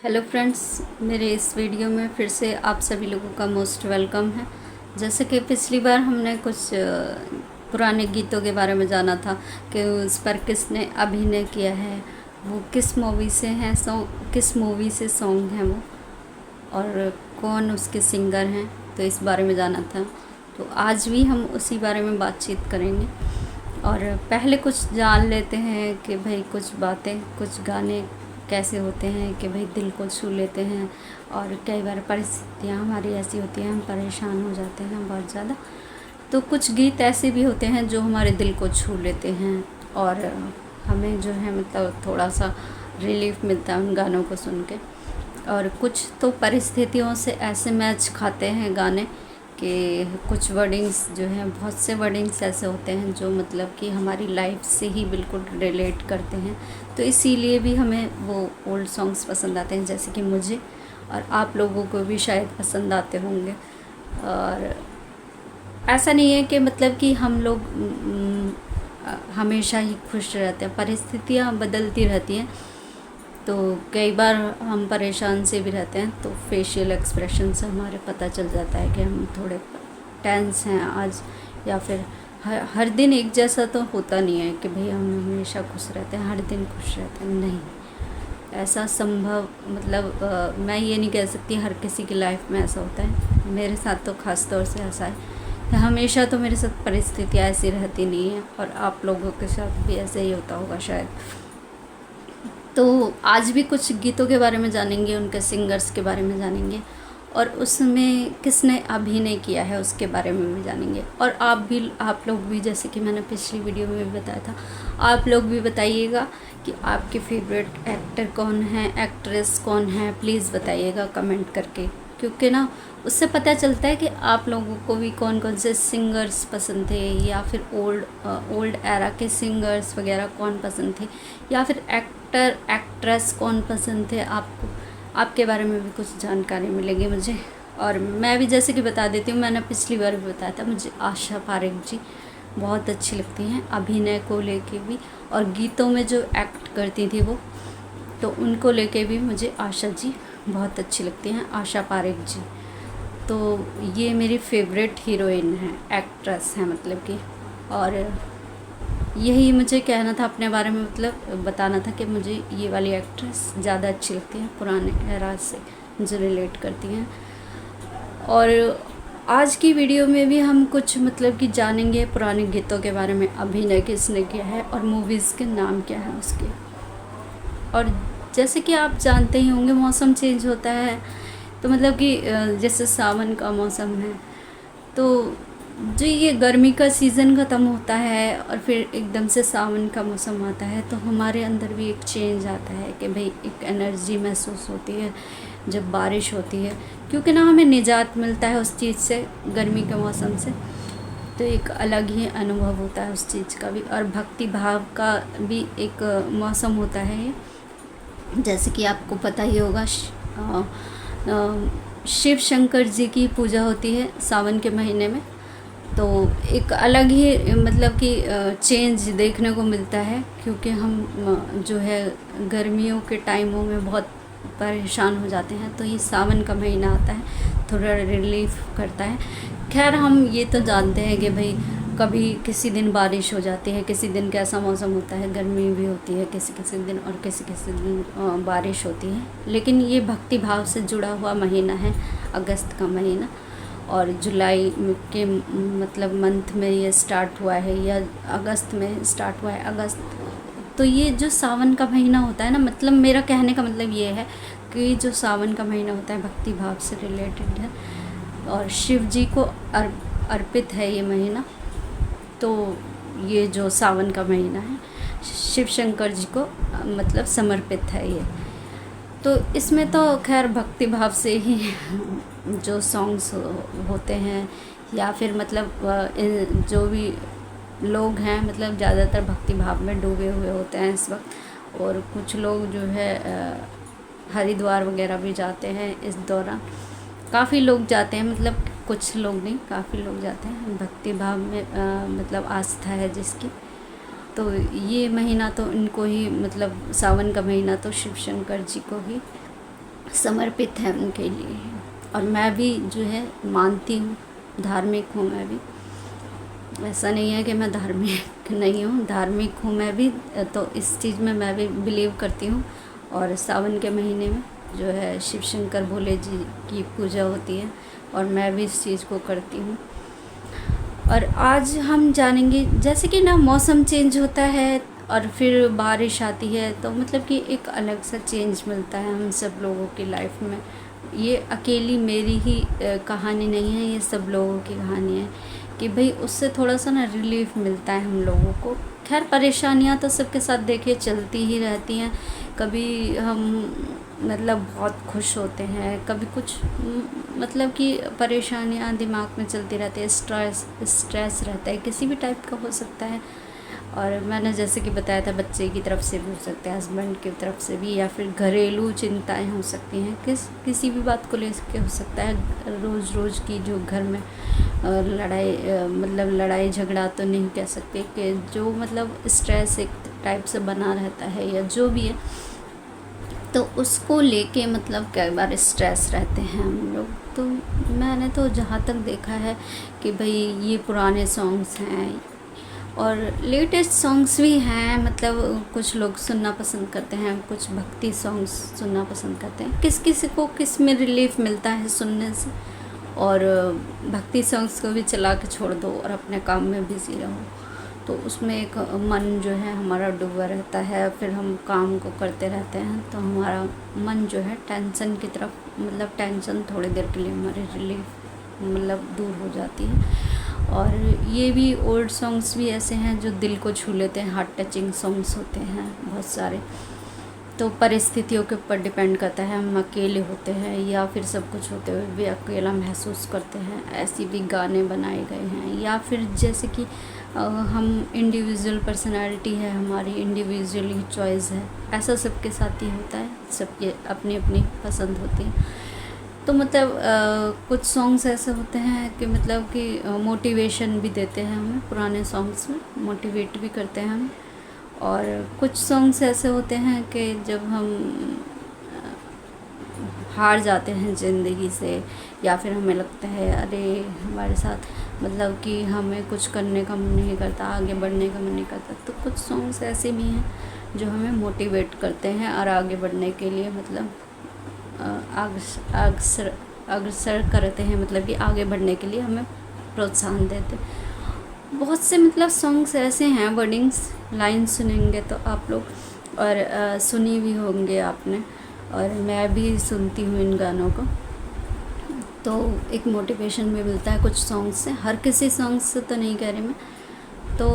Hello friends, मेरे इस video में फिर से आप सभी लोगों का मोस्ट वेलकम है। जैसे कि पिछली बार हमने कुछ पुराने गीतों के बारे में जाना था कि उस पर किसने अभिनय किया है, वो किस मूवी से हैं, किस मूवी से सॉन्ग हैं वो, और कौन उसके सिंगर हैं, तो इस बारे में जाना था। तो आज भी हम उसी बारे में बातचीत करेंगे। और पहले कुछ जान लेते हैं कि भाई कुछ बातें, कुछ गाने कैसे होते हैं कि भाई दिल को छू लेते हैं। और कई बार परिस्थितियाँ हमारी ऐसी होती हैं, हम परेशान हो जाते हैं बहुत ज़्यादा, तो कुछ गीत ऐसे भी होते हैं जो हमारे दिल को छू लेते हैं और हमें जो है मतलब थोड़ा सा रिलीफ मिलता है उन गानों को सुन के। और कुछ तो परिस्थितियों से ऐसे मैच खाते हैं गाने कि कुछ वर्डिंग्स जो हैं, बहुत से वर्डिंग्स ऐसे होते हैं जो मतलब कि हमारी लाइफ से ही बिल्कुल रिलेट करते हैं। तो इसीलिए भी हमें वो ओल्ड सॉन्ग्स पसंद आते हैं, जैसे कि मुझे और आप लोगों को भी शायद पसंद आते होंगे। और ऐसा नहीं है कि मतलब कि हम लोग हमेशा ही खुश रहते हैं, परिस्थितियाँ बदलती रहती हैं। तो कई बार हम परेशान से भी रहते हैं, तो फेशियल एक्सप्रेशन से हमारे पता चल जाता है कि हम थोड़े टेंस हैं आज, या फिर हर दिन एक जैसा तो होता नहीं है कि भाई हम हमेशा खुश रहते हैं, हर दिन खुश रहते हैं, नहीं। ऐसा संभव मतलब मैं ये नहीं कह सकती हर किसी की लाइफ में ऐसा होता है। मेरे साथ तो ख़ास तौर से ऐसा है कि हमेशा तो मेरे साथ परिस्थितियाँ ऐसी रहती नहीं है, और आप लोगों के साथ भी ऐसे ही होता होगा शायद। तो आज भी कुछ गीतों के बारे में जानेंगे, उनके सिंगर्स के बारे में जानेंगे, और उसमें किसने अभिनय किया है उसके बारे में भी जानेंगे। और आप लोग भी, जैसे कि मैंने पिछली वीडियो में भी बताया था, आप लोग भी बताइएगा कि आपके फेवरेट एक्टर कौन है, एक्ट्रेस कौन है, प्लीज़ बताइएगा कमेंट करके। क्योंकि ना उससे पता चलता है कि आप लोगों को भी कौन कौन से सिंगर्स पसंद थे, या फिर ओल्ड एरा के सिंगर्स वगैरह कौन पसंद थे, या फिर एक्टर एक्ट्रेस कौन पसंद थे आपको। आपके बारे में भी कुछ जानकारी मिलेगी मुझे। और मैं भी जैसे कि बता देती हूँ, मैंने पिछली बार भी बताया था, मुझे आशा पारेख जी बहुत अच्छी लगती हैं अभिनय को लेके भी, और गीतों में जो एक्ट करती थी वो, तो उनको लेके भी मुझे आशा जी बहुत अच्छी लगती हैं, आशा पारेख जी। तो ये मेरी फेवरेट हीरोइन है, एक्ट्रेस हैं मतलब कि। और यही मुझे कहना था अपने बारे में, मतलब बताना था कि मुझे ये वाली एक्ट्रेस ज़्यादा अच्छी लगती है, पुराने एरा से जो रिलेट करती हैं। और आज की वीडियो में भी हम कुछ मतलब कि जानेंगे पुराने गीतों के बारे में, अभिनय किसने किया है और मूवीज़ के नाम क्या है उसके। और जैसे कि आप जानते ही होंगे, मौसम चेंज होता है, तो मतलब कि जैसे सावन का मौसम है, तो जो ये गर्मी का सीज़न ख़त्म होता है और फिर एकदम से सावन का मौसम आता है, तो हमारे अंदर भी एक चेंज आता है कि भाई एक एनर्जी महसूस होती है जब बारिश होती है, क्योंकि ना हमें निजात मिलता है उस चीज़ से, गर्मी के मौसम से। तो एक अलग ही अनुभव होता है उस चीज़ का भी, और भक्ति भाव का भी एक मौसम होता है ये। जैसे कि आपको पता ही होगा, शिव शंकर जी की पूजा होती है सावन के महीने में, तो एक अलग ही मतलब कि चेंज देखने को मिलता है, क्योंकि हम जो है गर्मियों के टाइमों में बहुत परेशान हो जाते हैं, तो ये सावन का महीना आता है, थोड़ा रिलीफ करता है। खैर हम ये तो जानते हैं कि भाई कभी किसी दिन बारिश हो जाती है, किसी दिन कैसा मौसम होता है, गर्मी भी होती है किसी किसी दिन, और किसी किसी दिन बारिश होती है। लेकिन ये भक्ति भाव से जुड़ा हुआ महीना है, अगस्त का महीना, और जुलाई के मतलब मंथ में ये स्टार्ट हुआ है, या अगस्त में स्टार्ट हुआ है, अगस्त। तो ये जो सावन का महीना होता है ना, मतलब मेरा कहने का मतलब ये है कि जो सावन का महीना होता है भक्ति भाव से रिलेटेड है, और शिव जी को अर्पित है ये महीना। तो ये जो सावन का महीना है शिव शंकर जी को मतलब समर्पित है ये। तो इसमें तो खैर भक्ति भाव से ही जो सॉन्ग्स होते हैं, या फिर मतलब जो भी लोग हैं मतलब ज़्यादातर भक्ति भाव में डूबे हुए होते हैं इस वक्त। और कुछ लोग जो है हरिद्वार वगैरह भी जाते हैं इस दौरान, काफ़ी लोग जाते हैं, मतलब कुछ लोग नहीं, काफ़ी लोग जाते हैं भक्ति भाव में, मतलब आस्था है जिसकी। तो ये महीना तो इनको ही, मतलब सावन का महीना तो शिव शंकर जी को ही समर्पित है उनके लिए। और मैं भी जो है मानती हूँ, धार्मिक हूँ मैं भी। ऐसा नहीं है कि मैं धार्मिक नहीं हूँ, धार्मिक हूँ मैं भी। तो इस चीज़ में मैं भी बिलीव करती हूँ। और सावन के महीने में जो है शिव शंकर भोले जी की पूजा होती है, और मैं भी इस चीज़ को करती हूँ। और आज हम जानेंगे, जैसे कि ना मौसम चेंज होता है और फिर बारिश आती है, तो मतलब कि एक अलग सा चेंज मिलता है हम सब लोगों की लाइफ में। ये अकेली मेरी ही कहानी नहीं है, ये सब लोगों की कहानी है कि भाई उससे थोड़ा सा ना रिलीफ मिलता है हम लोगों को। खैर परेशानियां तो सबके साथ देखिए चलती ही रहती हैं। कभी हम मतलब बहुत खुश होते हैं, कभी कुछ मतलब कि परेशानियां दिमाग में चलती रहती है, स्ट्रेस रहता है, किसी भी टाइप का हो सकता है। और मैंने जैसे कि बताया था, बच्चे की तरफ से भी हो सकता है, हस्बैंड की तरफ से भी, या फिर घरेलू चिंताएं हो सकती हैं, किसी भी बात को लेके हो सकता है। रोज़ की जो घर में लड़ाई मतलब लड़ाई झगड़ा तो नहीं कह सकते, कि जो मतलब स्ट्रेस एक टाइप से बना रहता है या जो भी है, तो उसको लेके मतलब कई बार स्ट्रेस रहते हैं हम लोग। तो मैंने तो जहाँ तक देखा है कि भाई ये पुराने सॉन्ग्स हैं और लेटेस्ट सॉन्ग्स भी हैं, मतलब कुछ लोग सुनना पसंद करते हैं, कुछ भक्ति सॉन्ग्स सुनना पसंद करते हैं। किसी को किस में रिलीफ मिलता है सुनने से। और भक्ति सॉन्ग्स को भी चला के छोड़ दो और अपने काम में बिज़ी रहो, तो उसमें एक मन जो है हमारा डूबा रहता है। फिर हम काम को करते रहते हैं, तो हमारा मन जो है टेंशन की तरफ, मतलब टेंशन थोड़ी देर के लिए हमारी रिलीफ मतलब दूर हो जाती है। और ये भी ओल्ड सॉन्ग्स भी ऐसे हैं जो दिल को छू लेते हैं, हार्ट टचिंग सॉन्ग्स होते हैं बहुत सारे। तो परिस्थितियों के ऊपर डिपेंड करता है, हम अकेले होते हैं या फिर सब कुछ होते हुए भी अकेला महसूस करते हैं, ऐसी भी गाने बनाए गए हैं। या फिर जैसे कि हम इंडिविजुअल पर्सनालिटी है हमारी, इंडिविजुअल ही चॉइस है, ऐसा सबके साथ ही होता है, सबके अपनी अपनी पसंद होती है। तो मतलब कुछ सॉन्ग्स ऐसे होते हैं कि मतलब कि मोटिवेशन भी देते हैं हमें, पुराने सॉन्ग्स में मोटिवेट भी करते हैं हमें। और कुछ सॉन्ग्स ऐसे होते हैं कि जब हम हार जाते हैं ज़िंदगी से, या फिर हमें लगता है अरे हमारे साथ मतलब कि हमें कुछ करने का मन नहीं करता, आगे बढ़ने का मन नहीं करता, तो कुछ सॉन्ग्स ऐसे भी हैं जो हमें मोटिवेट करते हैं और आगे बढ़ने के लिए मतलब अग्रसर करते हैं, मतलब कि आगे बढ़ने के लिए हमें प्रोत्साहन देते हैं। बहुत से मतलब सॉन्ग्स ऐसे हैं, वर्डिंग्स लाइन सुनेंगे तो आप लोग, और सुनी भी होंगे आपने, और मैं भी सुनती हूँ इन गानों को, तो एक मोटिवेशन भी मिलता है कुछ सॉन्ग्स से। हर किसी सॉन्ग से तो नहीं कह रही मैं। तो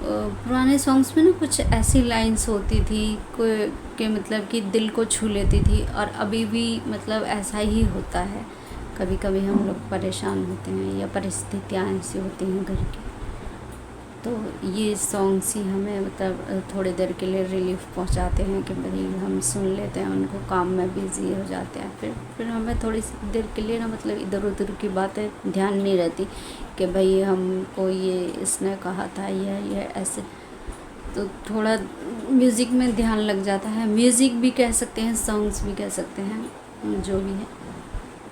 पुराने सॉन्ग्स में ना कुछ ऐसी लाइंस होती थी कि मतलब कि दिल को छू लेती थी, और अभी भी मतलब ऐसा ही होता है। कभी कभी हम लोग परेशान होते हैं या परिस्थितियाँ ऐसी होती हैं घर की, तो ये सॉन्ग्स ही हमें मतलब थोड़ी देर के लिए रिलीफ पहुंचाते हैं कि भाई हम सुन लेते हैं उनको, काम में बिज़ी हो जाते हैं। फिर हमें थोड़ी सी देर के लिए ना मतलब इधर उधर की बातें ध्यान नहीं रहती कि भाई हमको ये इसने कहा था ये ऐसे, तो थोड़ा म्यूज़िक में ध्यान लग जाता है। म्यूज़िक भी कह सकते हैं, सॉन्ग्स भी कह सकते हैं, जो भी है।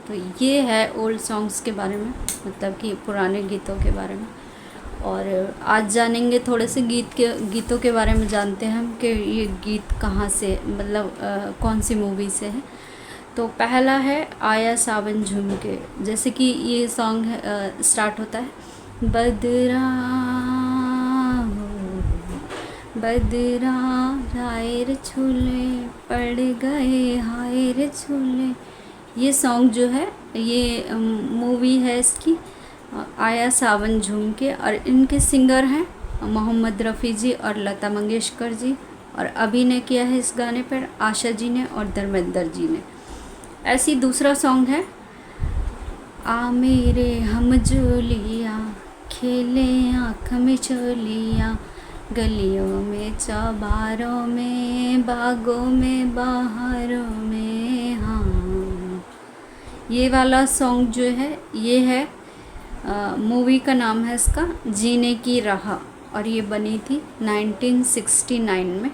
तो ये है ओल्ड सॉन्ग्स के बारे में, मतलब कि पुराने गीतों के बारे में। और आज जानेंगे थोड़े से गीतों के बारे में, जानते हैं हम कि ये गीत कहाँ से मतलब कौन सी मूवी से है। तो पहला है आया सावन झूम के। जैसे कि ये सॉन्ग स्टार्ट होता है, बदरा बदरा राय रे झूले पड़ गए हाय रे झूले। ये सॉन्ग जो है ये मूवी है इसकी आया सावन झूम के, और इनके सिंगर हैं मोहम्मद रफ़ी जी और लता मंगेशकर जी, और अभिनय किया है इस गाने पर आशा जी ने और धर्मेंद्र जी ने। ऐसी दूसरा सॉन्ग है आ मेरे हम जोलिया खेले आँख में चोलिया गलियों में चौबारों में बागों में बाहरों में। हाँ, ये वाला सॉन्ग जो है ये है मूवी का नाम है इसका जीने की राह, और ये बनी थी 1969 में।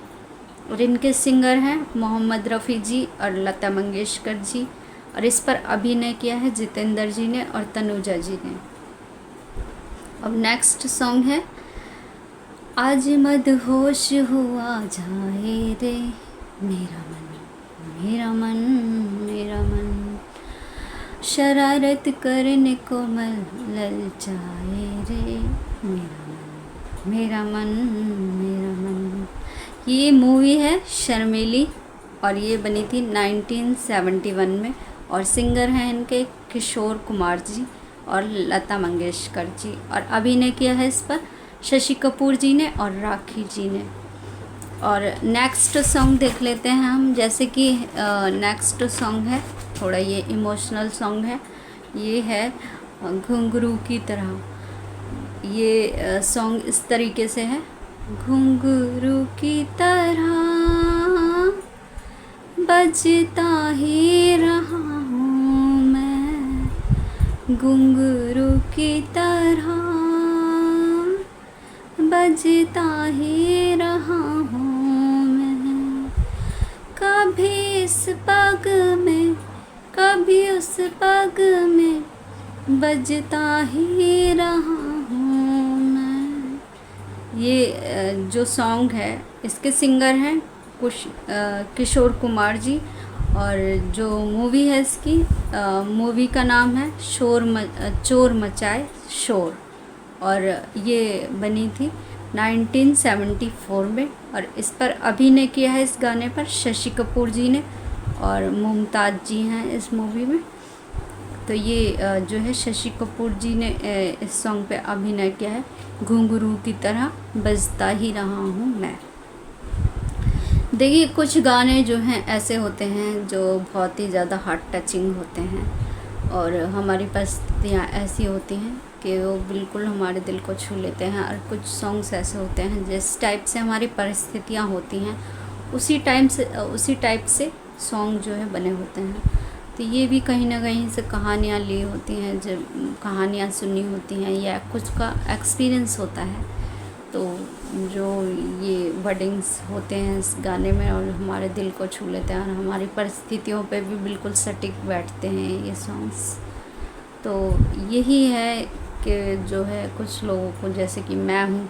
और इनके सिंगर हैं मोहम्मद रफ़ी जी और लता मंगेशकर जी, और इस पर अभिनय किया है जितेंद्र जी ने और तनुजा जी ने। अब नेक्स्ट सॉन्ग है आज मदहोश हुआ जाए रे मेरा मन, मेरा मन, मेरा मन, शरारत करने को ललचाए रे मेरा मन, मेरा मन, मेरा मन। ये मूवी है शर्मीली और ये बनी थी 1971 में, और सिंगर हैं इनके किशोर कुमार जी और लता मंगेशकर जी, और अभिनय किया है इस पर शशि कपूर जी ने और राखी जी ने। और नेक्स्ट सॉन्ग देख लेते हैं हम, जैसे कि नेक्स्ट सॉन्ग है थोड़ा ये इमोशनल सॉन्ग है, ये है घुंघरू की तरह। ये सॉन्ग इस तरीके से है, घुंघरू की तरह बजता ही रहा हूँ मैं, घुंघरू की तरह बजता ही रहा हूँ मैं, कभी इस पग में कभी उस पग में बजता ही रहा हूँ मैं। ये जो सॉन्ग है इसके सिंगर हैं किशोर कुमार जी, और जो मूवी है इसकी मूवी का नाम है चोर मचाए शोर, और ये बनी थी 1974 में, और इस पर अभिनय किया है इस गाने पर शशि कपूर जी ने और मुमताज़ जी हैं इस मूवी में। तो ये जो है शशि कपूर जी ने इस सॉन्ग पे अभिनय किया है, घुंघरू की तरह बजता ही रहा हूँ मैं। देखिए कुछ गाने जो हैं ऐसे होते हैं जो बहुत ही ज़्यादा हार्ट टचिंग होते हैं, और हमारी परिस्थितियाँ ऐसी होती हैं कि वो बिल्कुल हमारे दिल को छू लेते हैं, और कुछ सॉन्ग्स ऐसे होते हैं जिस टाइप से हमारी परिस्थितियाँ होती हैं उसी टाइप से सॉन्ग जो है बने होते हैं। तो ये भी कहीं ना कहीं से कहानियाँ ली होती हैं, जब कहानियाँ सुनी होती हैं या कुछ का एक्सपीरियंस होता है, तो जो ये वर्डिंग्स होते हैं इस गाने में और हमारे दिल को छू लेते हैं, और हमारी परिस्थितियों पे भी बिल्कुल सटीक बैठते हैं ये सॉन्ग्स। तो यही है कि जो है कुछ लोगों को, जैसे कि मैं हूँ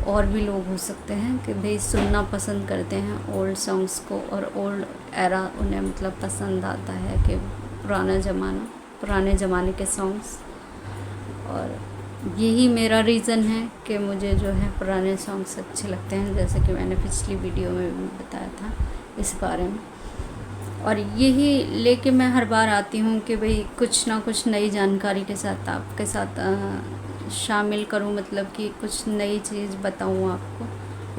और भी लोग हो सकते हैं कि भाई सुनना पसंद करते हैं ओल्ड सॉन्ग्स को, और ओल्ड एरा उन्हें मतलब पसंद आता है कि पुराने ज़माने के सॉन्ग्स। और यही मेरा रीज़न है कि मुझे जो है पुराने सॉन्ग्स अच्छे लगते हैं, जैसे कि मैंने पिछली वीडियो में भी बताया था इस बारे में। और यही लेके मैं हर बार आती हूँ कि भाई कुछ ना कुछ नई जानकारी के साथ आपके साथ शामिल करूँ, मतलब कि कुछ नई चीज़ बताऊँ आपको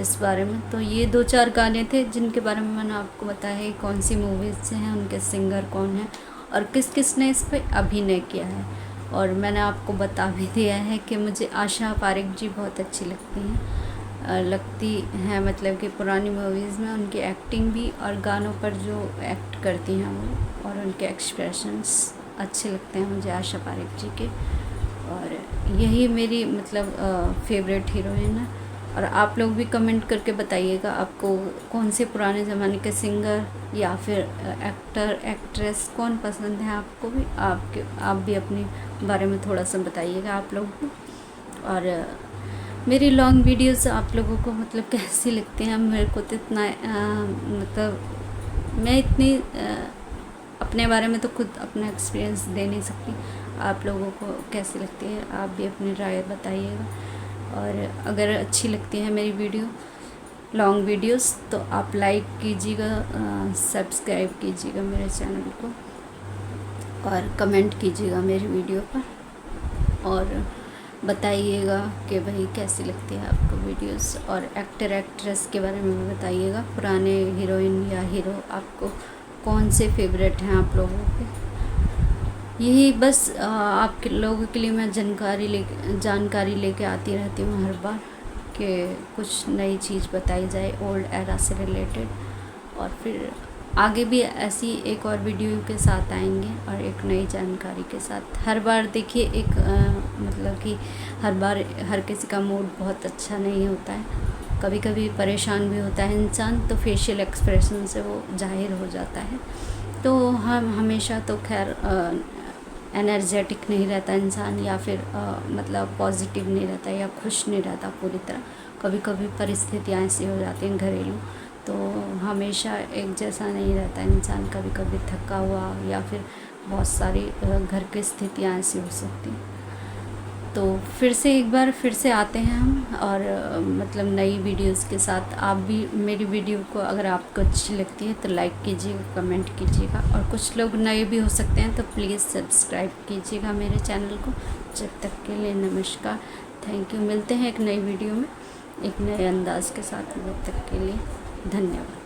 इस बारे में। तो ये 2-4 गाने थे जिनके बारे में मैंने आपको बताया है कौन सी मूवीज़ से हैं, उनके सिंगर कौन हैं और किस किस ने इस पर अभिनय किया है। और मैंने आपको बता भी दिया है कि मुझे आशा पारेख जी बहुत अच्छी लगती हैं, मतलब कि पुरानी मूवीज़ में उनकी एक्टिंग भी और गानों पर जो एक्ट करती हैं वो, और उनके एक्सप्रेशंस अच्छे लगते हैं मुझे आशा पारेख जी के। और यही मेरी मतलब फेवरेट हीरोइन है। और आप लोग भी कमेंट करके बताइएगा आपको कौन से पुराने ज़माने के सिंगर या फिर एक्टर एक्ट्रेस कौन पसंद है आपको भी, आप भी अपने बारे में थोड़ा सा बताइएगा आप लोग भी। और मेरी लॉन्ग वीडियोस आप लोगों को मतलब कैसी लगती हैं, मेरे को तो इतना मतलब मैं इतनी अपने बारे में तो खुद अपना एक्सपीरियंस दे नहीं सकती, आप लोगों को कैसी लगती है आप भी अपनी राय बताइएगा। और अगर अच्छी लगती है मेरी वीडियो लॉन्ग वीडियोस तो आप लाइक कीजिएगा, सब्सक्राइब कीजिएगा मेरे चैनल को, और कमेंट कीजिएगा मेरी वीडियो पर, और बताइएगा कि भाई कैसी लगती है आपको वीडियोस। और एक्टर एक्ट्रेस के बारे में भी बताइएगा, पुराने हीरोइन या हीरो आपको कौन से फेवरेट हैं आप लोगों के। यही बस आपके लोगों के लिए मैं जानकारी लेके आती रहती हूँ हर बार कि कुछ नई चीज़ बताई जाए ओल्ड एरा से रिलेटेड। और फिर आगे भी ऐसी एक और वीडियो के साथ आएंगे और एक नई जानकारी के साथ। हर बार देखिए मतलब कि हर बार हर किसी का मूड बहुत अच्छा नहीं होता है, कभी कभी परेशान भी होता है इंसान, तो फेशियल एक्सप्रेशन से वो जाहिर हो जाता है। तो हम हमेशा तो खैर एनर्जेटिक नहीं रहता इंसान, या फिर मतलब पॉजिटिव नहीं रहता या खुश नहीं रहता पूरी तरह। कभी कभी परिस्थितियाँ ऐसी हो जाती हैं घरेलू, तो हमेशा एक जैसा नहीं रहता इंसान, कभी कभी थका हुआ या फिर बहुत सारी घर की स्थितियाँ ऐसी हो सकती हैं। तो फिर से एक बार फिर से आते हैं हम, और मतलब नई वीडियोस के साथ। आप भी मेरी वीडियो को अगर आपको अच्छी लगती है तो लाइक कीजिएगा, कमेंट कीजिएगा, और कुछ लोग नए भी हो सकते हैं तो प्लीज़ सब्सक्राइब कीजिएगा मेरे चैनल को। जब तक के लिए नमस्कार, थैंक यू। मिलते हैं एक नई वीडियो में एक नए अंदाज के साथ। जब तक के लिए धन्यवाद।